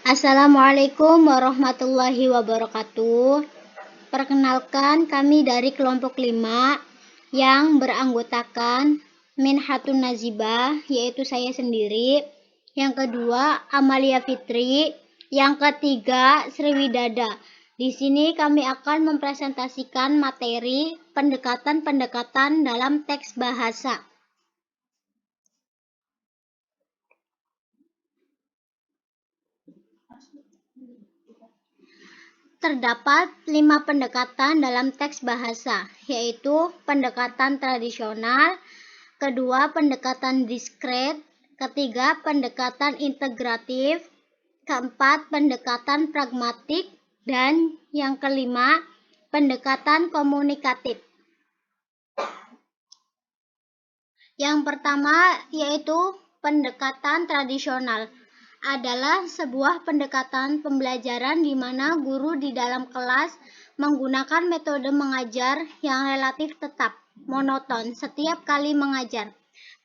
Assalamualaikum warahmatullahi wabarakatuh. Perkenalkan, kami dari kelompok 5 yang beranggotakan Minhatun Nazibah, yaitu saya sendiri. Yang kedua, Amalia Fitri. Yang ketiga, Sriwidada. Di sini kami akan mempresentasikan materi pendekatan-pendekatan dalam teks bahasa. Terdapat 5 pendekatan dalam teks bahasa, yaitu pendekatan tradisional, kedua pendekatan diskret, ketiga pendekatan integratif, keempat pendekatan pragmatik, dan yang kelima pendekatan komunikatif. Yang pertama yaitu pendekatan tradisional. Adalah sebuah pendekatan pembelajaran di mana guru di dalam kelas menggunakan metode mengajar yang relatif tetap, monoton setiap kali mengajar.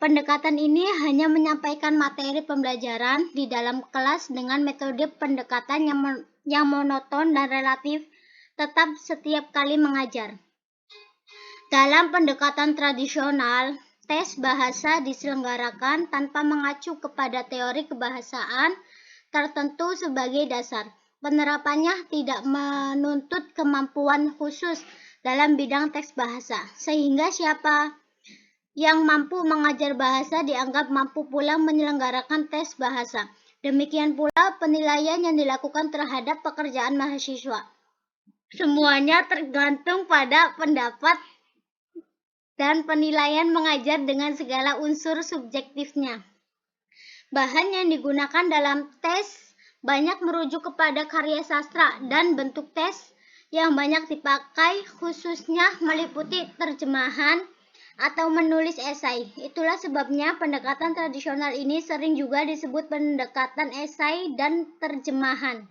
Pendekatan ini hanya menyampaikan materi pembelajaran di dalam kelas dengan metode pendekatan yang monoton dan relatif tetap setiap kali mengajar. Dalam pendekatan tradisional, tes bahasa diselenggarakan tanpa mengacu kepada teori kebahasaan tertentu sebagai dasar. Penerapannya tidak menuntut kemampuan khusus dalam bidang teks bahasa, sehingga siapa yang mampu mengajar bahasa dianggap mampu pula menyelenggarakan tes bahasa. Demikian pula penilaian yang dilakukan terhadap pekerjaan mahasiswa. Semuanya tergantung pada pendapat dan penilaian mengajar dengan segala unsur subjektifnya. Bahan yang digunakan dalam tes banyak merujuk kepada karya sastra dan bentuk tes yang banyak dipakai khususnya meliputi terjemahan atau menulis esai. Itulah sebabnya pendekatan tradisional ini sering juga disebut pendekatan esai dan terjemahan.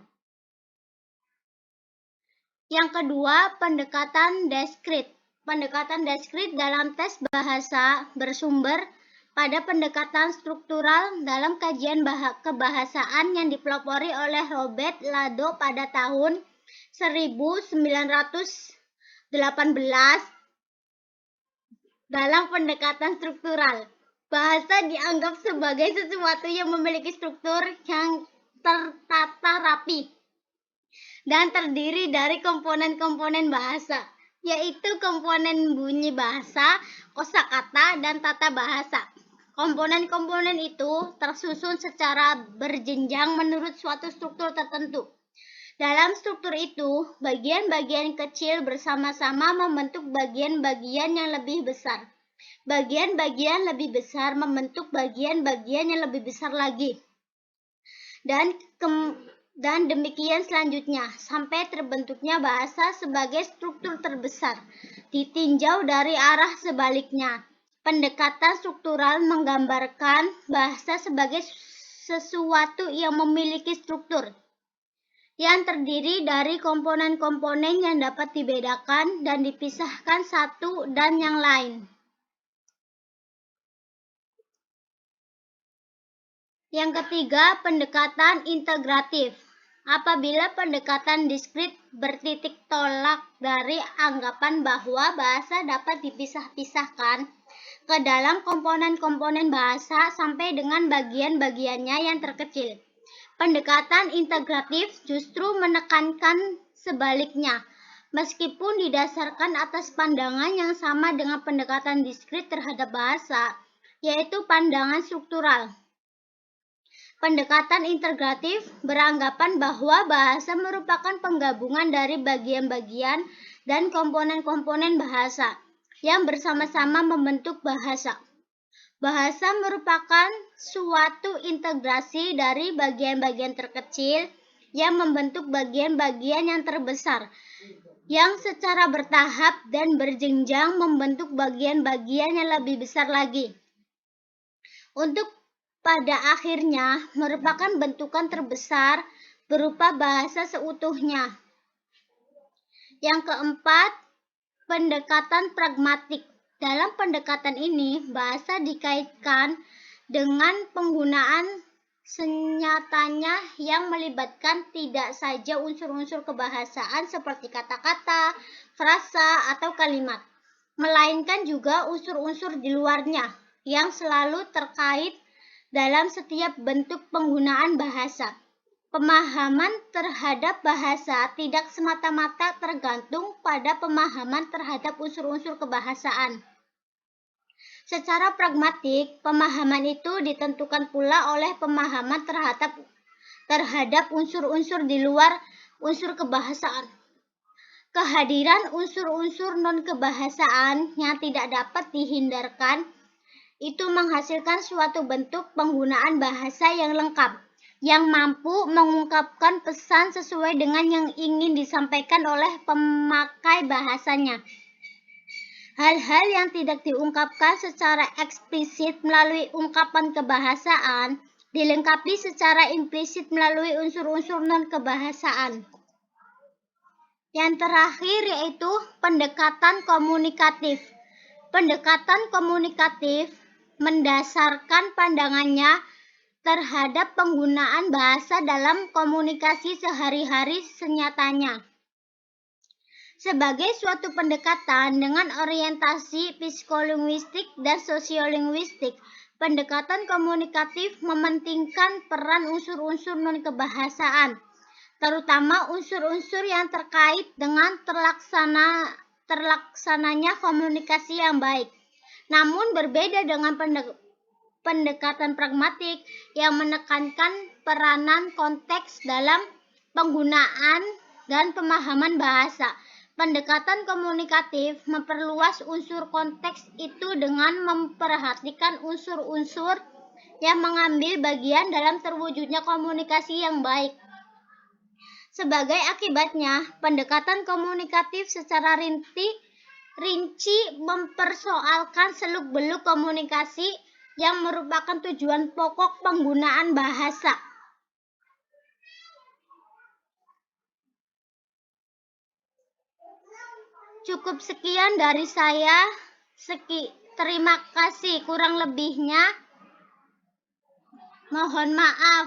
Yang kedua, pendekatan diskrit. Pendekatan diskrit dalam tes bahasa bersumber pada pendekatan struktural dalam kajian kebahasaan yang dipelopori oleh Robert Lado pada tahun 1918. Dalam pendekatan struktural, bahasa dianggap sebagai sesuatu yang memiliki struktur yang tertata rapi dan terdiri dari komponen-komponen bahasa, yaitu komponen bunyi bahasa, kosakata, dan tata bahasa. Komponen-komponen itu tersusun secara berjenjang menurut suatu struktur tertentu. Dalam struktur itu, bagian-bagian kecil bersama-sama membentuk bagian-bagian yang lebih besar. Bagian-bagian lebih besar membentuk bagian-bagian yang lebih besar lagi. Dan demikian selanjutnya, sampai terbentuknya bahasa sebagai struktur terbesar, ditinjau dari arah sebaliknya. Pendekatan struktural menggambarkan bahasa sebagai sesuatu yang memiliki struktur, yang terdiri dari komponen-komponen yang dapat dibedakan dan dipisahkan satu dan yang lain. Yang ketiga, pendekatan integratif. Apabila pendekatan diskrit bertitik tolak dari anggapan bahwa bahasa dapat dipisah-pisahkan ke dalam komponen-komponen bahasa sampai dengan bagian-bagiannya yang terkecil. Pendekatan integratif justru menekankan sebaliknya, meskipun didasarkan atas pandangan yang sama dengan pendekatan diskrit terhadap bahasa, yaitu pandangan struktural. Pendekatan integratif beranggapan bahwa bahasa merupakan penggabungan dari bagian-bagian dan komponen-komponen bahasa yang bersama-sama membentuk bahasa. Bahasa merupakan suatu integrasi dari bagian-bagian terkecil yang membentuk bagian-bagian yang terbesar, yang secara bertahap dan berjenjang membentuk bagian-bagian yang lebih besar lagi. Untuk pada akhirnya merupakan bentukan terbesar berupa bahasa seutuhnya. Yang keempat, pendekatan pragmatik. Dalam pendekatan ini, bahasa dikaitkan dengan penggunaan senyatanya yang melibatkan tidak saja unsur-unsur kebahasaan seperti kata-kata, frasa, atau kalimat, melainkan juga unsur-unsur di luarnya yang selalu terkait dalam setiap bentuk penggunaan bahasa. Pemahaman terhadap bahasa tidak semata-mata tergantung pada pemahaman terhadap unsur-unsur kebahasaan. Secara pragmatik, pemahaman itu ditentukan pula oleh pemahaman terhadap unsur-unsur di luar unsur kebahasaan. Kehadiran unsur-unsur non-kebahasaan yang tidak dapat dihindarkan itu menghasilkan suatu bentuk penggunaan bahasa yang lengkap, yang mampu mengungkapkan pesan sesuai dengan yang ingin disampaikan oleh pemakai bahasanya. Hal-hal yang tidak diungkapkan secara eksplisit melalui ungkapan kebahasaan dilengkapi secara implisit melalui unsur-unsur non-kebahasaan. Yang terakhir yaitu pendekatan komunikatif. Pendekatan komunikatif mendasarkan pandangannya terhadap penggunaan bahasa dalam komunikasi sehari-hari senyatanya. Sebagai suatu pendekatan dengan orientasi psikolinguistik dan sosiolinguistik, pendekatan komunikatif mementingkan peran unsur-unsur non-kebahasaan, terutama unsur-unsur yang terkait dengan terlaksananya komunikasi yang baik. Namun berbeda dengan pendekatan pragmatik yang menekankan peranan konteks dalam penggunaan dan pemahaman bahasa. Pendekatan komunikatif memperluas unsur konteks itu dengan memperhatikan unsur-unsur yang mengambil bagian dalam terwujudnya komunikasi yang baik. Sebagai akibatnya, pendekatan komunikatif secara rinci mempersoalkan seluk-beluk komunikasi yang merupakan tujuan pokok penggunaan bahasa. Cukup sekian dari saya. Terima kasih. Kurang lebihnya mohon maaf.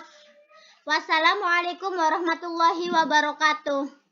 Wassalamualaikum warahmatullahi wabarakatuh.